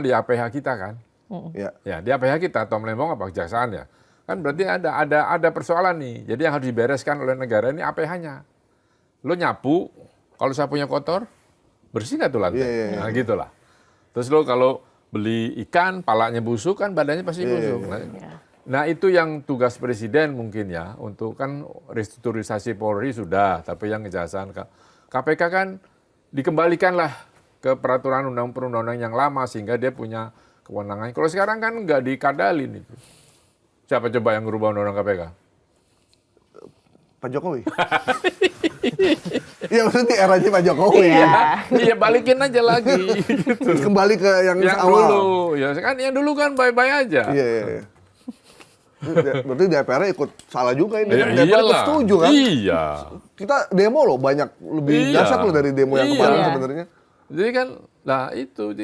di APH kita kan. Ya. Ya, di APH kita atau Lembong apa kejaksaan ya. Kan berarti ada persoalan nih. Jadi yang harus dibereskan oleh negara ini APH-nya. Lo nyapu, kalau sapunya kotor, bersih nggak tuh lantai? Iya. Nah, gitulah. Terus lo kalau beli ikan, palanya busuk kan badannya pasti busuk. Nah, itu yang tugas presiden mungkin ya, untuk kan restrukturisasi Polri sudah, tapi yang kejaksaan KPK kan dikembalikanlah ke peraturan perundang-undang yang lama sehingga dia punya kewenangan. Kalau sekarang kan nggak dikadalin itu. Siapa coba yang merubah undang-undang KPK? Pak Jokowi. Iya maksudnya eranya Pak Jokowi. Iya balikin aja lagi. Gitu. Kembali ke yang awal. Dulu, ya kan yang dulu kan bye-bye aja. Iya. Berarti DPR ikut salah juga ini. Ya, DPR ikut setuju kan? Iya. Kita demo loh banyak lebih dahsyat loh dari demo yang kemarin sebenarnya. Jadi kan, nah itu.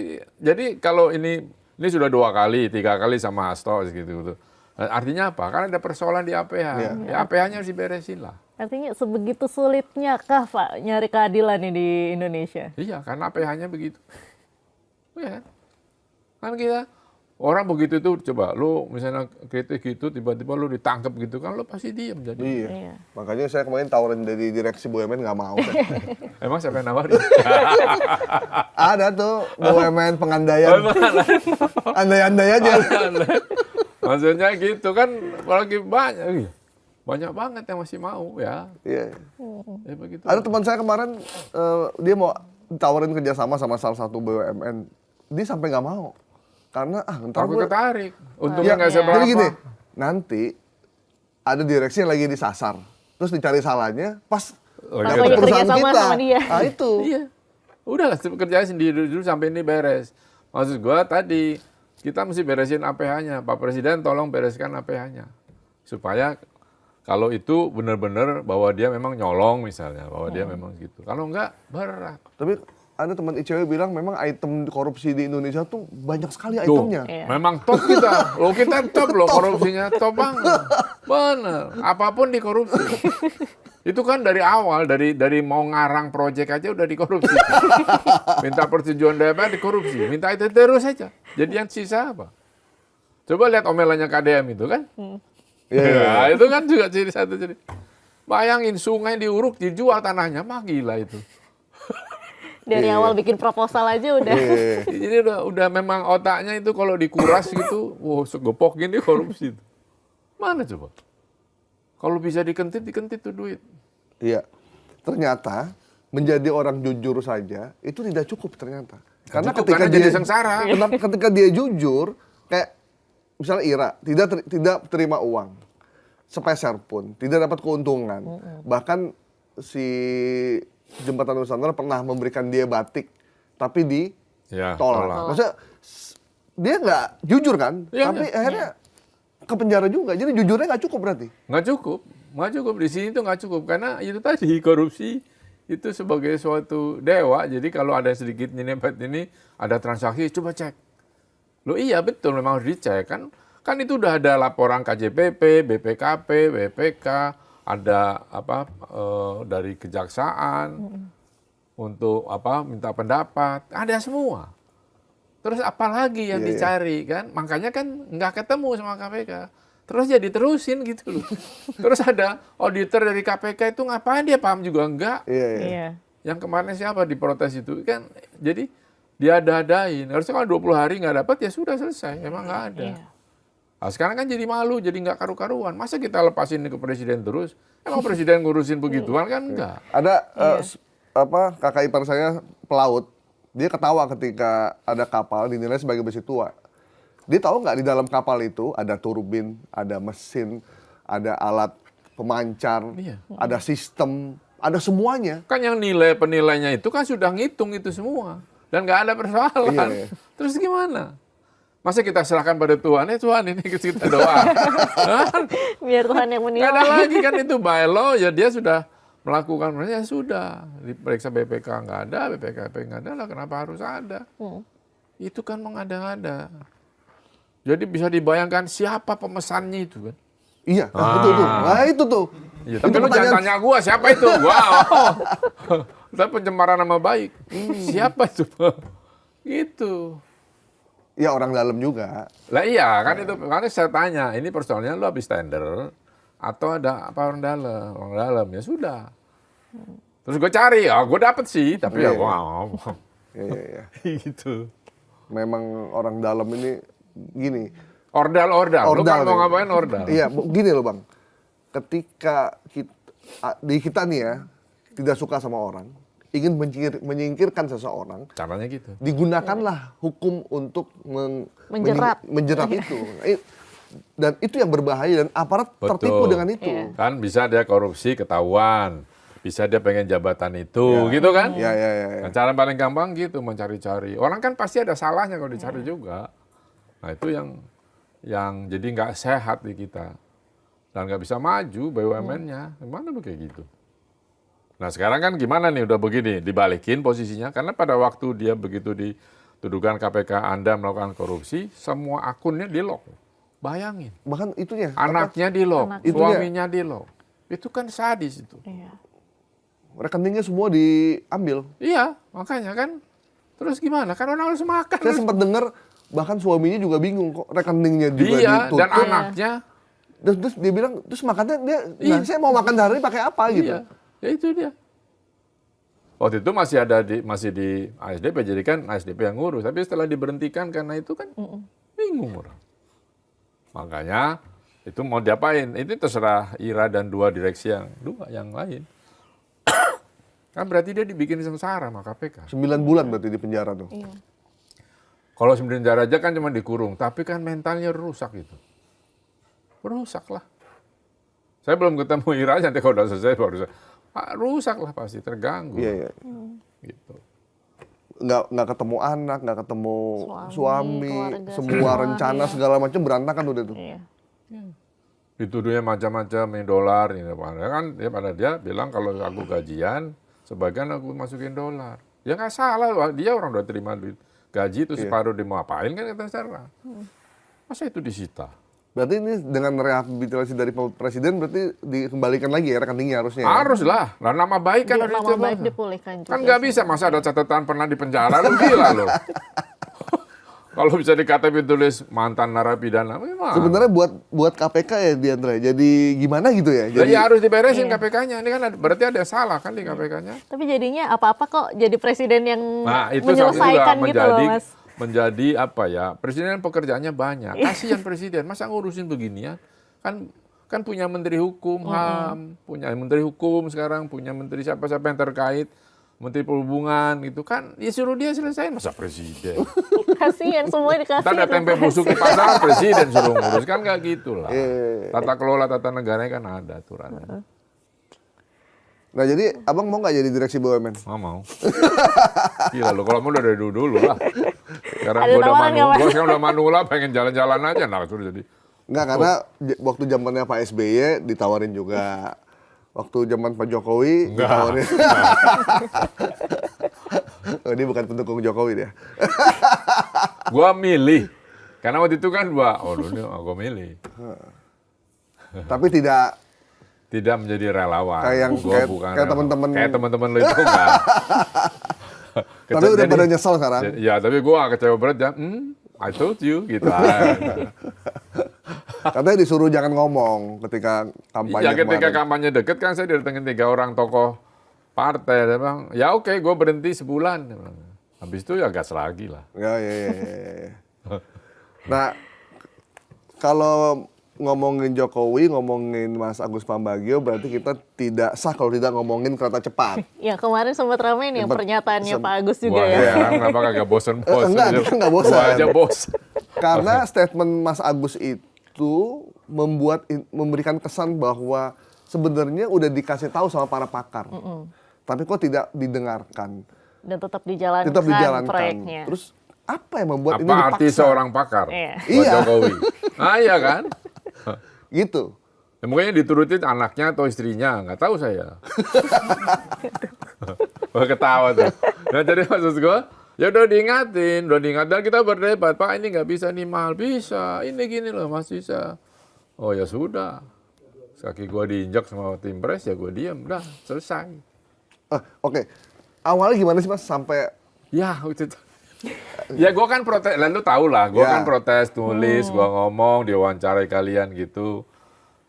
Jadi kalau ini sudah 2 kali, 3 kali sama Hasto gitu. Artinya apa? Karena ada persoalan di APH. Ya, APH-nya harus diberesin lah. Artinya sebegitu sulitnya kah Pak nyari keadilan nih di Indonesia? Iya, karena APH-nya begitu. Ya kan kita orang begitu itu coba lu misalnya kritik gitu tiba-tiba lu ditangkap gitu kan lu pasti diem jadi. Iya. Makanya saya kemarin tawarin dari direksi BUMN nggak mau. Emang siapa yang nawarin? Ada tuh BUMN pengandaian. Andai-andai aja. Maksudnya gitu kan, apalagi banyak banget yang masih mau ya. Iya. Ya begitu. Ada teman saya kemarin dia mau tawarin kerjasama sama salah satu BUMN, dia sampai nggak mau karena ntar Aku gue ketarik. Untungnya nggak seberapa. Jadi gini, nanti ada direksi yang lagi disasar, terus dicari salahnya pas dapat perusahaan kita. Sama dia. Nah itu. Iya. Udahlah kerjain sendiri dulu sampai ini beres. Maksud gua tadi kita mesti beresin APH-nya. Pak Presiden tolong bereskan APH-nya. Supaya kalau itu benar-benar bahwa dia memang nyolong misalnya. Bahwa dia memang gitu. Kalau enggak, berat. Tapi ada teman ICW bilang memang item korupsi di Indonesia tuh banyak sekali itemnya. Memang top kita. Kita top loh korupsinya. Top banget. Bener. Apapun dikorupsi. Itu kan dari awal, dari mau ngarang proyek aja udah dikorupsi. Minta persetujuan DPR dikorupsi. Minta itu terus aja. Jadi yang sisa apa? Coba lihat omelannya KDM itu kan. Ya, itu kan juga jadi satu. Bayangin sungai diuruk, dijual tanahnya. Mah gila itu. Dari awal bikin proposal aja udah. Jadi udah memang otaknya itu kalau dikuras gitu, segepok gini korupsi itu. Mana coba? Kalau bisa dikentit tuh duit. Iya. Ternyata menjadi orang jujur saja itu tidak cukup ternyata. Karena ketika dia jadi sengsara. Ketika dia jujur, kayak misalnya Ira tidak terima uang sepeser pun, tidak dapat keuntungan. Bahkan si Jembatan Nusantara pernah memberikan dia batik, tapi ditolak. Maksudnya dia nggak jujur kan? Tapi akhirnya ke penjara juga. Jadi jujurnya nggak cukup berarti? Nggak cukup. Di sini tuh nggak cukup. Karena itu tadi korupsi itu sebagai suatu dewa. Jadi kalau ada sedikit nyepet ini, ada transaksi, coba cek. Loh iya betul memang harus dicek kan. Kan itu udah ada laporan KJPP, BPKP, BPK, ada dari kejaksaan untuk minta pendapat, ada semua. Terus apa lagi yang dicari kan? Makanya kan nggak ketemu sama KPK. Terus ya diterusin gitu loh. Terus ada auditor dari KPK itu ngapain dia paham juga enggak? Iya. Yang kemarin siapa diprotes itu kan? Jadi dia ada-adain. Harusnya kalau 20 hari nggak dapat ya sudah selesai. Emang nggak ada. Nah, sekarang kan jadi malu, jadi nggak karu-karuan. Masa kita lepasin ke presiden terus? Emang presiden ngurusin begituan kan enggak? Ada kakak ipar saya pelaut. Dia ketawa ketika ada kapal dinilai sebagai besi tua. Dia tahu nggak di dalam kapal itu ada turbin, ada mesin, ada alat pemancar, ada sistem, ada semuanya. Kan yang penilainya itu kan sudah ngitung itu semua. Dan nggak ada persoalan. Terus gimana? Masa kita serahkan pada Tuhan, Tuhan ini kita doa. Biar Tuhan yang menilai. Nggak ada lagi kan itu by law, ya dia sudah melakukan, ya sudah, diperiksa BPK nggak ada, BPKP nggak ada lah, kenapa harus ada? Itu kan mengada-ngada. Jadi bisa dibayangkan siapa pemesannya itu kan? Iya, betul tuh. Nah itu tuh. Ya, tapi lu jangan tanya gua siapa itu. Wow. Tapi pencemaran nama baik. Siapa itu? Gitu. Ya orang dalam juga. Lah iya kan itu makanya saya tanya, ini persoalannya lu habis tender atau ada apa orang dalam? Orang dalam ya sudah. Terus gue cari, gue dapet sih, tapi ya Iya, gue iya. nggak ngomong. Iya. Gitu. Memang orang dalam ini gini. Ordal. Lu kan mau nih. ngapain ordal? Iya, gini loh Bang. Ketika kita nih ya, tidak suka sama orang, ingin menyingkirkan seseorang, Caranya gitu. digunakanlah hukum untuk Menjerat. menjerat itu. Dan itu yang berbahaya dan aparat tertipu dengan itu. Iya. Kan bisa dia korupsi ketahuan, bisa dia pengen jabatan itu, gitu kan? Ya. Nah, cara paling gampang gitu mencari-cari. Orang kan pasti ada salahnya kalau dicari juga. Nah itu yang jadi nggak sehat di kita dan nggak bisa maju BUMN-nya. Gimana begitu gitu? Nah sekarang kan gimana nih udah begini dibalikin posisinya karena pada waktu dia begitu dituduhkan KPK Anda melakukan korupsi, semua akunnya di-lock. Bayangin. Bahkan itunya. Anaknya di-lock, Anaknya. suaminya di-lock. Itu kan sadis itu. Iya. Rekeningnya semua diambil. Iya, makanya kan. Terus gimana? Kan orang harus makan. Saya sempat dengar bahkan suaminya juga bingung kok rekeningnya juga Iya, ditutup. dan anaknya. Terus dia bilang, terus makannya dia, Iya. nah saya mau makan sehari pakai apa gitu. Iya, ya itu dia. Waktu itu masih di ASDP, jadi kan ASDP yang ngurus. Tapi setelah diberhentikan karena itu kan bingung orang. Makanya itu mau diapain? Itu terserah Ira dan dua direksi yang lain. Kan berarti dia dibikin sengsara sama KPK. 9 bulan berarti di penjara tuh. Iya. Kalau 9 penjara aja kan cuma dikurung, tapi kan mentalnya rusak gitu. Rusak lah. Saya belum ketemu Ira, nanti kalau udah selesai baru rusak lah pasti, terganggu. Iya. Gitu. Nggak ketemu anak, nggak ketemu suami, keluarga, semua rencana iya. segala macam berantakan udah tuh. Iya. Dituduhnya macam-macam ini dolar ini kan dia bilang kalau aku gajian sebagian aku masukin dolar. Ya nggak salah, dia orang udah terima duit gaji itu separuh dia mau apain kan kita serah. Masa itu disita? Berarti ini dengan rehabilitasi dari presiden berarti dikembalikan lagi ya rekeningnya harusnya. Ya? Harus lah, nama baik kan harus Nama dicoba. baik dipulihkan juga. Kan nggak bisa, masa ada catatan pernah di penjara, lu gila lo. Kalau bisa di KTP tulis mantan narapidana, gimana? Sebenarnya buat KPK ya Diandra, jadi gimana gitu ya? Jadi Jadi harus diberesin KPK-nya, ini kan berarti ada salah kan di KPK-nya. Tapi jadinya apa-apa kok jadi presiden yang Nah, itu menyelesaikan juga gitu loh, Mas. menjadi apa ya? Presiden pekerjaannya banyak. Kasihan presiden, masa ngurusin beginian? Kan punya menteri hukum, HAM, punya menteri hukum sekarang, punya menteri siapa-siapa yang terkait, menteri perhubungan gitu kan. Ya suruh dia selesaiin, masa presiden. Kasihan semua dikasih. Kita ada tempe busuk di pasar, presiden suruh ngurus kan nggak gitu lah. Tata kelola tata negaranya kan ada aturannya. nah jadi abang mau nggak jadi direksi BUMN? Nggak mau. Gila lo, kalau mau udah dari dulu lah. Sekarang Ada gue udah tawaran nggak, Mas? gue sekarang udah manula, pengen jalan-jalan aja, nah suruh jadi. Nggak, karena waktu zamannya Pak SBY ditawarin juga. Waktu zaman Pak Jokowi Nggak. ditawarin. Oh, ini bukan pendukung Jokowi dia. Gue milih. Karena waktu itu kan gue milih. Tapi tidak Tidak menjadi relawan. Kayak yang- Gua kayak- bukan kayak relawan. teman-teman- Kayak teman-teman lo itu enggak. tapi udah pada nyesel sekarang. Ya, tapi gue kecewa berat ya. I told you gitu. Katanya disuruh jangan ngomong ketika kampanye Ya ketika kemarin. kampanye deket kan saya didatengin 3 orang tokoh partai. Dia bilang, ya oke, gue berhenti sebulan. Dia bilang. Habis itu ya gas lagi lah. Ya. Nah, kalau ngomongin Jokowi, ngomongin Mas Agus Pambagio, berarti kita tidak sah kalau tidak ngomongin kereta cepat. Ya kemarin sempat ramai nih yang pernyataannya Pak Agus juga Wah, ya. kenapa kagak bosen bos? Enggak, kita nggak bosen. Gua aja bos. Karena statement Mas Agus itu memberikan kesan bahwa sebenarnya udah dikasih tahu sama para pakar. Tapi kok tidak didengarkan, Dan tetap dijalankan, tetap dijalankan. proyeknya. Terus apa yang membuat ini Apa arti dipaksa? seorang pakar? Iya. Buat Iya. Jokowi. Ah iya kan? Gitu. Ya, mungkin diturutin anaknya atau istrinya, nggak tahu saya. Wah ketawa tuh. Nah jadi maksud gue, ya udah diingatin, kita berdebat, Pak ini nggak bisa nih mahal, bisa, ini gini loh Mas bisa. Oh ya sudah, kaki gue diinjak sama tim pres ya gue diam, udah selesai. Oke. Awalnya gimana sih Mas sampai Ya itu Ya gue kan protes, lalu tau lah, gue Ya. kan protes, tulis, gue ngomong, diwawancarai kalian gitu.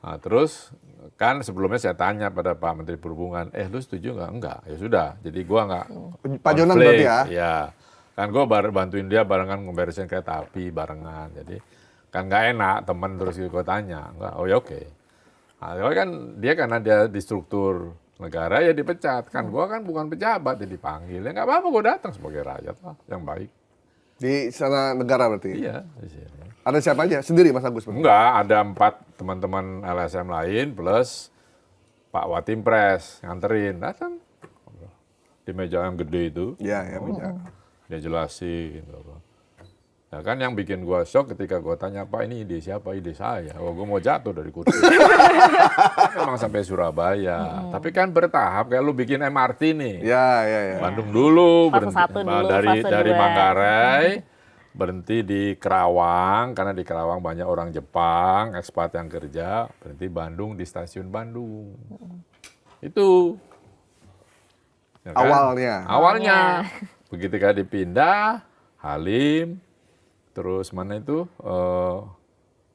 Nah, terus kan sebelumnya saya tanya pada Pak Menteri Perhubungan, lu setuju nggak? Enggak, ya sudah. Jadi gue nggak Pak Jonan konflik. berarti ya? Iya. Kan gue bantuin dia barengan ngeberesin kereta api barengan. Jadi kan nggak enak temen terus gue tanya. Enggak, oh ya oke. Nah, kan dia karena dia di struktur negara ya dipecat. Kan gue kan bukan pejabat, jadi dipanggil. Ya nggak apa-apa gue datang sebagai rakyat lah, yang baik. Di sana negara berarti? Iya, di sini. Ada siapa aja? Sendiri Mas Agus? Enggak, ada 4 teman-teman LSM lain plus Pak Watimpres nganterin. Datang di meja yang gede itu. Iya, ya meja. Dia jelasin. Gitu. Ya kan yang bikin gua shock ketika gua tanya, Pak ini ide siapa? Ide saya. Oh, gua mau jatuh dari kursi. Memang sampai Surabaya. Tapi kan bertahap, kayak lu bikin MRT nih. Ya, ya, ya. Bandung dulu, Fase satu dulu, dari fase dua. Manggarai, berhenti di Kerawang, karena di Kerawang banyak orang Jepang, ekspat yang kerja, berhenti Bandung di stasiun Bandung. Itu. Ya kan? Awalnya. Begitu kan dipindah, Halim, terus mana itu,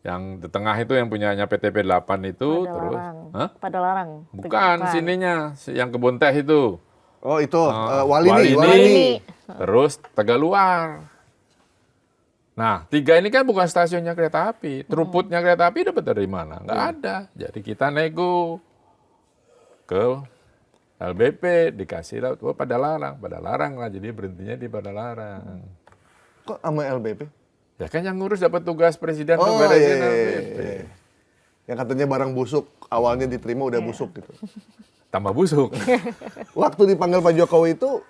yang di tengah itu yang punyanya PTP 8 itu, terus, hah? Padalarang. Bukan, sininya, yang Kebun Teh itu. Oh itu, Walini, Walini. terus Tegaluar. Nah, 3 ini kan bukan stasiunnya kereta api. Throughputnya kereta api dapat dari mana? Nggak ada. Jadi kita nego ke LBP, dikasih lah, oh, Padalarang lah. Jadi berhentinya di Padalarang. Kok sama LBP? Ya kan yang ngurus dapat tugas presiden Oh beresin iya, LBP. iya. Yang katanya barang busuk, awalnya diterima udah busuk gitu. Tambah busuk. Waktu dipanggil Pak Jokowi itu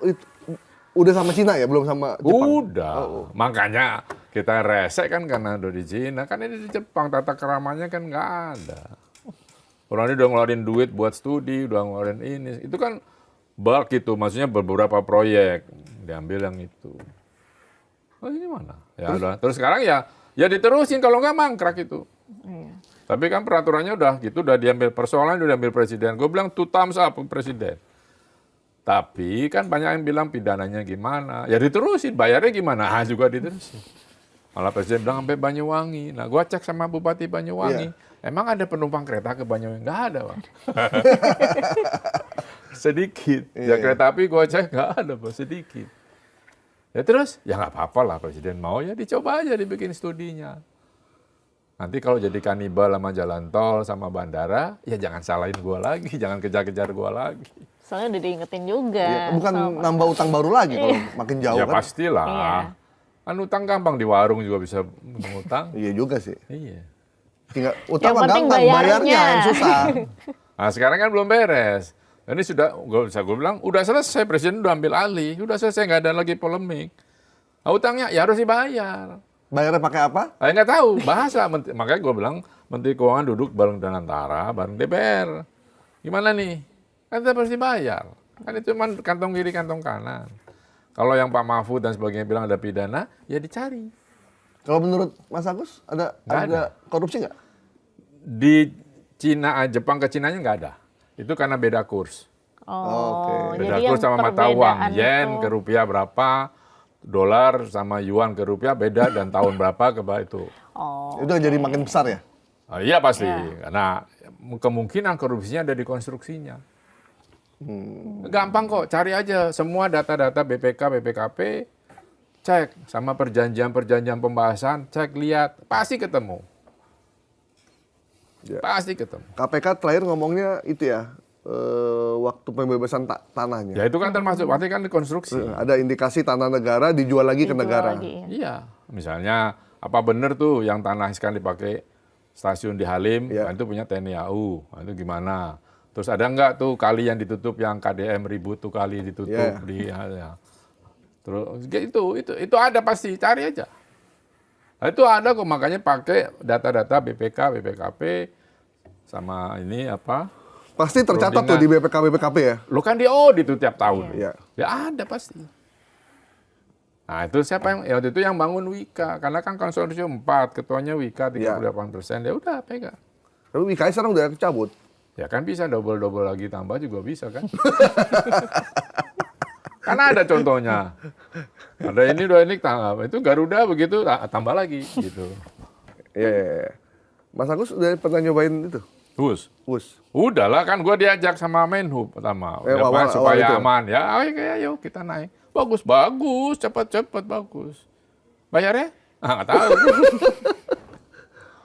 udah sama Cina ya, belum sama Jepang? Udah. Makanya kita resek kan karena udah di Cina. Kan ini di Jepang, tata keramanya kan nggak ada. Orang ini udah ngeluarin duit buat studi, udah ngeluarin ini. Itu kan bulk gitu, maksudnya beberapa proyek. Diambil yang itu. Oh ini mana? Ya udah. Terus sekarang ya diterusin, kalau nggak mangkrak itu. Iya. Tapi kan peraturannya udah gitu, udah diambil persoalan, udah diambil presiden. Gue bilang 2 thumbs up presiden. Tapi kan banyak yang bilang pidananya gimana. Ya diterusin, bayarnya gimana? Juga diterusin. Malah presiden bilang sampai Banyuwangi. Nah gue cek sama Bupati Banyuwangi. Emang ada penumpang kereta ke Banyuwangi? Nggak ada, Pak. Sedikit. Ya kereta api gue cek nggak ada, Pak. Sedikit. Ya terus, ya nggak apa-apa lah presiden mau ya dicoba aja dibikin studinya. Nanti kalau jadi kanibal sama jalan tol sama bandara, ya jangan salahin gue lagi, jangan kejar-kejar gue lagi. Soalnya udah diingetin juga. Iya, bukan nambah utang baru lagi kalau makin jauh Ya kan? pastilah. Iya. Kan utang gampang, di warung juga bisa mengutang. Iya juga sih. Iya. Tinggal utang Yang mah penting gampang, bayarnya bayarnya. yang susah. Nah sekarang kan belum beres. Ini sudah, gue bilang, udah selesai, presiden udah ambil alih, udah selesai, nggak ada lagi polemik. Nah, utangnya ya harus dibayar. Bayarnya pakai apa? Saya nggak tahu, bahasa. Makanya gue bilang, Menteri Keuangan duduk bareng dengan Antara, bareng DPR. Gimana nih? Kan tetap harus dibayar. Kan itu cuma kantong kiri, kantong kanan. Kalau yang Pak Mahfud dan sebagainya bilang ada pidana, ya dicari. Kalau menurut Mas Agus Nggak ada korupsi nggak? Di Cina, Jepang ke Cinanya nggak ada. Itu karena beda kurs. Oh, Beda jadi kurs yang sama mata uang. perbedaan Yen itu- ke rupiah berapa, dolar sama yuan ke rupiah beda, dan tahun berapa ke itu. Oh, Itu jadi makin besar ya? Oh, iya pasti. Nah, kemungkinan korupsinya ada di konstruksinya. Gampang kok, cari aja semua data-data BPK, BPKP, cek sama perjanjian-perjanjian pembahasan, cek lihat, pasti ketemu. Ya. Pasti ketemu. KPK terakhir ngomongnya itu ya, waktu pembebasan tanahnya. Ya itu kan termasuk, berarti kan dikonstruksi. Ada indikasi tanah negara dijual lagi ke dijual negara. lagi, ya. Iya, misalnya apa benar tuh yang tanah sekarang dipakai stasiun di Halim, Iya. nah, itu punya TNI AU, nah, itu gimana? Terus ada nggak tuh kali yang ditutup yang KDM ribut tuh kali ditutup Iya. di ya. Terus itu ada pasti, cari aja. Nah, itu ada kok, makanya pakai data-data BPK, BPKP sama ini apa? Pasti tercatat tuh di BPK ya? Lo kan di audit tuh tiap tahun. Iya. Ya ada pasti. Nah itu siapa yang waktu itu yang bangun Wika, karena kan konsorsium 4, ketuanya Wika 38%, ya udah pegang. Tapi WKI sekarang udah cabut. Ya kan bisa double-double lagi tambah juga bisa kan. Karena ada contohnya. Ada ini, dua ini, itu Garuda begitu, tambah lagi gitu. Iya. Mas Agus udah pernah nyobain itu? Wus. Udahlah Udahlah kan gue diajak sama Menhub pertama. Awal Supaya itu. aman. Ya ayo kita naik. Bagus, cepat, bagus. Bayarnya? Nggak tahu.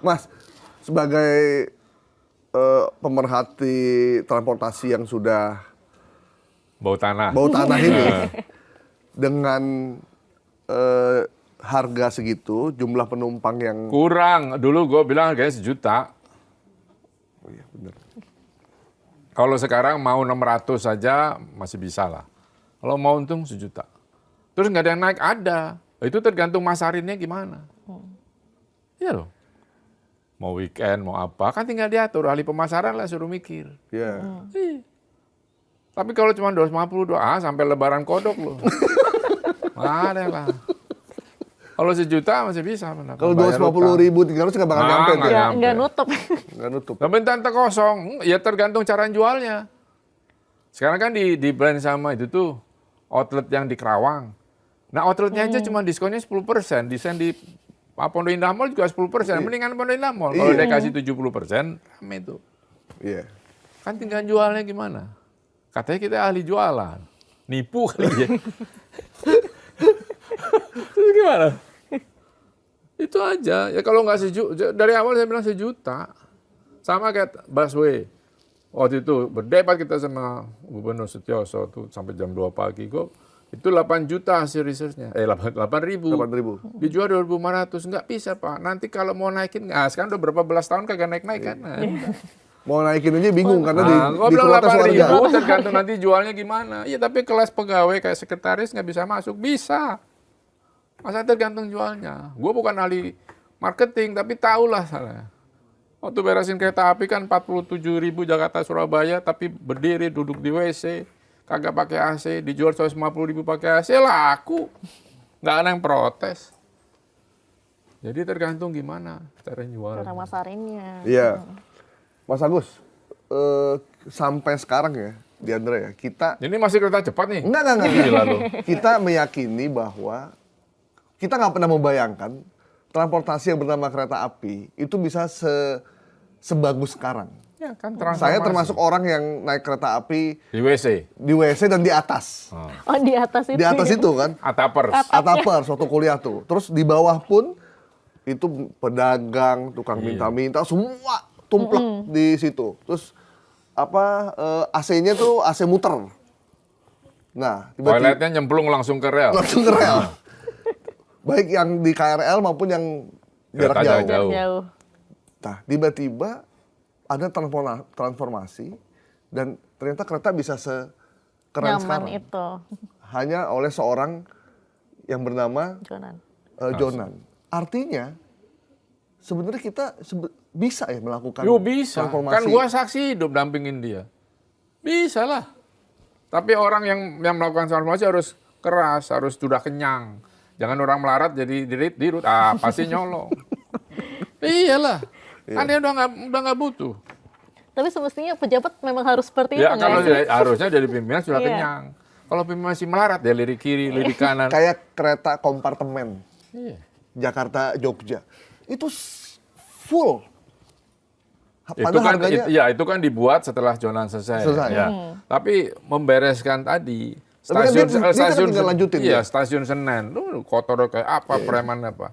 Mas, sebagai pemerhati transportasi yang sudah Bau tanah. ini, dengan harga segitu, jumlah penumpang yang... Kurang. Dulu gue bilang harganya 1 juta. Oh iya, benar. Kalau sekarang mau 600 saja masih bisa lah. Kalau mau untung 1 juta. Terus nggak ada yang naik, ada. Itu tergantung masarinnya gimana. Iya loh. Mau weekend, mau apa. Kan tinggal diatur. Ahli pemasaran lah suruh mikir. Iya. Iya. Tapi kalau cuma 250 sampai lebaran kodok loh. Ada lah. Kalau 1 juta masih bisa. Kalau 250.000, 300 nggak bakal nyampe. nggak tuh. nyampe. Nggak nutup. Nggak nutup. Tapi tante kosong, ya tergantung cara jualnya. Sekarang kan di blend sama itu tuh outlet yang di Kerawang. Nah outletnya aja cuma diskonnya 10%. Desain di Pondok Indah Mall juga 10%. Mendingan Pondok Indah Mall. Kalau dia kasih 70%, rame tuh. Iya. Kan tinggal jualnya gimana? Katanya kita ahli jualan. Nipu kali ya. Terus gimana? Itu aja. Ya kalau nggak dari awal saya bilang 1 juta. Sama kayak busway. Waktu itu berdebat kita sama Gubernur Setiauso tuh sampai jam 2 pagi kok. Itu 8 juta hasil research-nya. 8.000. 8.000. Dijual 2.500. Nggak bisa, Pak. Nanti kalau mau naikin, sekarang udah berapa belas tahun kagak naik-naik kan. Mau naikin aja bingung karena Gua di bilang protes warga. 8.000 tergantung nanti jualnya gimana. Iya tapi kelas pegawai kayak sekretaris nggak bisa masuk. Bisa. Masa tergantung jualnya. Gue bukan ahli marketing tapi tahulah saya. Waktu beresin kereta api kan 47.000 Jakarta Surabaya tapi berdiri duduk di WC. Kagak pakai AC. Dijual 150.000 pakai AC laku. Nggak ada yang protes. Jadi tergantung gimana cara jual. Cara masarinnya. Iya. Mas Agus, sampai sekarang ya, Diandra ya, kita... Ini masih kereta cepat nih? Enggak. Gila lu. Kita meyakini bahwa kita nggak pernah membayangkan transportasi yang bernama kereta api itu bisa sebagus sekarang. Ya, kan Saya termasuk orang yang naik kereta api di WC. dan di atas. Oh di atas itu. Di atas itu kan, Atapers. atapers waktu kuliah tuh. Terus di bawah pun itu pedagang, tukang minta-minta, semua tumplek di situ. Terus AC-nya tuh AC muter. Nah, tiba-tiba Toiletnya nyemplung langsung ke rel. langsung ke rel. Baik yang di KRL maupun yang jarak Jarak jauh. Jauh. Nah, tiba-tiba ada transformasi dan ternyata kereta bisa sekeren Nyaman sekarang. itu. Hanya oleh seorang yang bernama Jonan. Jonan. Artinya sebenarnya kita bisa ya melakukan Yo bisa, transformasi. kan gua saksi hidup dampingin dia. Bisa lah. Tapi orang yang melakukan transformasi harus keras, harus sudah kenyang. Jangan orang melarat jadi dirut, pasti nyolong. Iyalah, kan dia udah nggak butuh. Tapi semestinya pejabat memang harus seperti itu Ya nggak kalau sih? harusnya jadi pimpinan sudah Iya. kenyang. Kalau pimpinan masih melarat ya lirik kiri, lirik kanan. Kayak kereta kompartemen Iya. Jakarta Jogja. Itu full. Itu kan itu kan dibuat setelah Jonan selesai. Selesai. Ya. Tapi membereskan tadi Tapi kan dia stasiun tinggal lanjutin, iya, ya? stasiun Senen. Kotor kayak apa preman apa.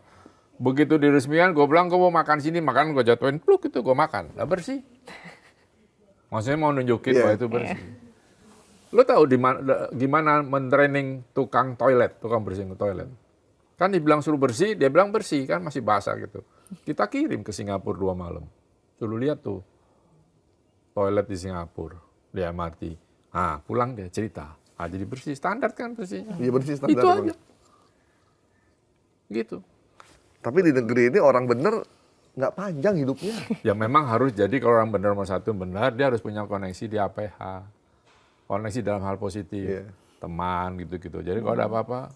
Begitu diresmikan gue bilang gue mau makan sini, makan gue jatuhin pluk itu gue makan. Lah bersih. Maksudnya mau nunjukin bahwa itu bersih. Lo tahu gimana mentraining tukang bersihin toilet? Kan dibilang suruh bersih, dia bilang bersih kan masih basah gitu. Kita kirim ke Singapura 2 malam. Dulu lihat tuh toilet di Singapura, dia mati. Pulang dia cerita. Jadi bersih, standar kan bersihnya. Iya bersih standar. Itu aja. Gitu. Tapi di negeri ini orang bener nggak panjang hidupnya. Ya memang harus jadi kalau orang benar nomor satu benar, dia harus punya koneksi di APH. Koneksi dalam hal positif. Iya. Teman gitu-gitu. Jadi kalau ada apa-apa,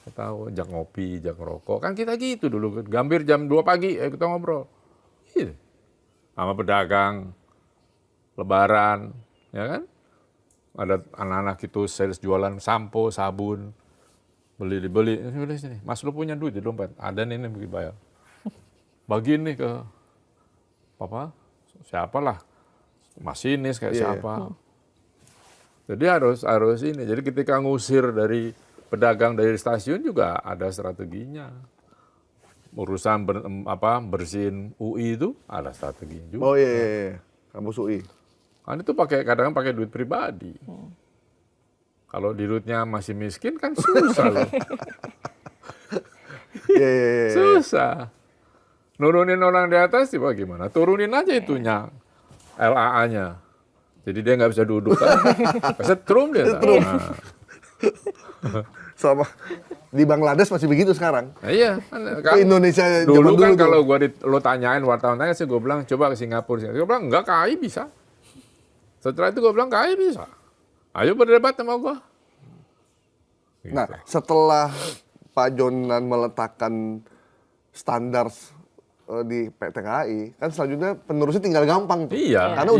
kita tahu, ajak ngopi, ajak ngerokok. Kan kita gitu dulu. Gambir jam 2 pagi, kita ngobrol. Gitu. Sama pedagang, lebaran, ya kan? Ada anak-anak itu sales jualan sampo, sabun, beli. Udah sini, Mas lu punya duit di dompet? Ada nih bagi bayar. Bagiin nih ke siapalah, masinis kayak siapa. Jadi harus ini. Jadi ketika ngusir dari pedagang dari stasiun juga ada strateginya. Urusan bersihin UI itu ada strateginya juga. Oh iya. Kampus UI. Kan itu kadang pakai duit pribadi. Kalau di duitnya masih miskin kan susah loh. Iya. Susah. Nurunin orang di atas tiba gimana? Turunin aja itunya, LAA-nya. Jadi dia nggak bisa duduk kan. Setrum dia. Nah. Sama di Bangladesh masih begitu sekarang. Nah, iya. Ke Indonesia dulu zaman kan dulu kalau tuh. lo tanyain wartawan tanya sih gue bilang coba ke Singapura. Gue bilang enggak, KAI bisa. Setelah itu gue bilang KAI bisa. Ayo berdebat sama gue. Gitu. Nah, setelah Pak Jonan meletakkan standar di PT KAI, kan selanjutnya penerusnya tinggal gampang tuh. Iya. Karena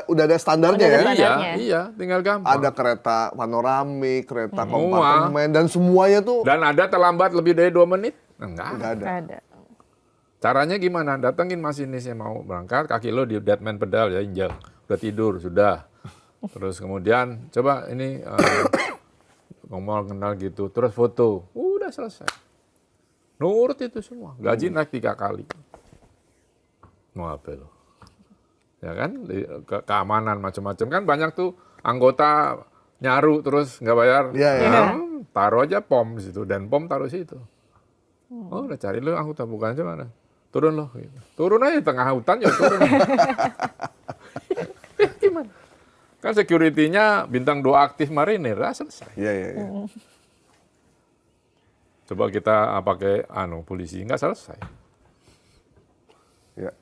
udah ada standarnya Udah ya. ada standarnya. Iya, tinggal gampang. Ada kereta panoramik, kereta kompartemen, dan semuanya tuh Dan ada terlambat lebih dari 2 menit? Enggak. nggak ada. Ada. Caranya gimana? Datengin masinis yang mau berangkat, kaki lo di deadman pedal ya, injak. Udah tidur, sudah. Terus kemudian coba ini ngomong kenal gitu, terus foto. Udah selesai. Nurut itu semua. Gaji naik 3 kali. Mau apa lo? Ya kan? Keamanan macam-macam. Kan banyak tuh anggota nyaru terus nggak bayar. Iya. Taruh aja pom di situ. Dan pom taruh situ. Oh udah cari lo anggota bukan mana? Turun lo. Gitu. Turun aja di tengah hutan ya turun. Gimana? Kan security-nya bintang 2 aktif marinir. Selesai. Iya. Coba kita pakai polisi, nggak selesai. Ya.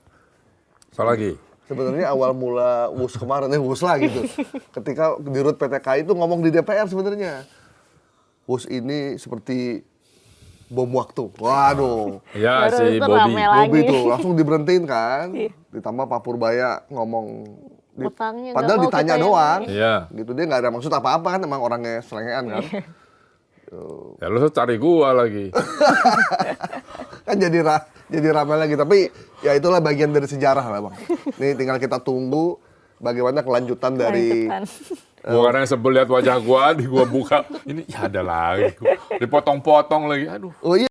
Soal lagi. Sebenarnya awal mula WUS kemarin, WUS lah gitu. Ketika dirut PT KAI itu ngomong di DPR sebenarnya. WUS ini seperti bom waktu. Waduh. Ya Baru si itu Bobby. rame lagi. Bobby tuh langsung diberhentiin kan. Ditambah Pak Purbaya ngomong. Utangnya nggak Padahal mau ditanya kita yang doang. Iya. Gitu dia nggak ada maksud apa-apa kan, emang orangnya selengean kan. Ya lu cari gua lagi. Kan jadi ramai lagi, tapi ya itulah bagian dari sejarah lah Bang. Nih tinggal kita tunggu bagaimana kelanjutan dari Gua kadang sebel lihat wajah gua, gua buka. Ini ya ada lagi. Dipotong-potong lagi. Aduh. Oh iya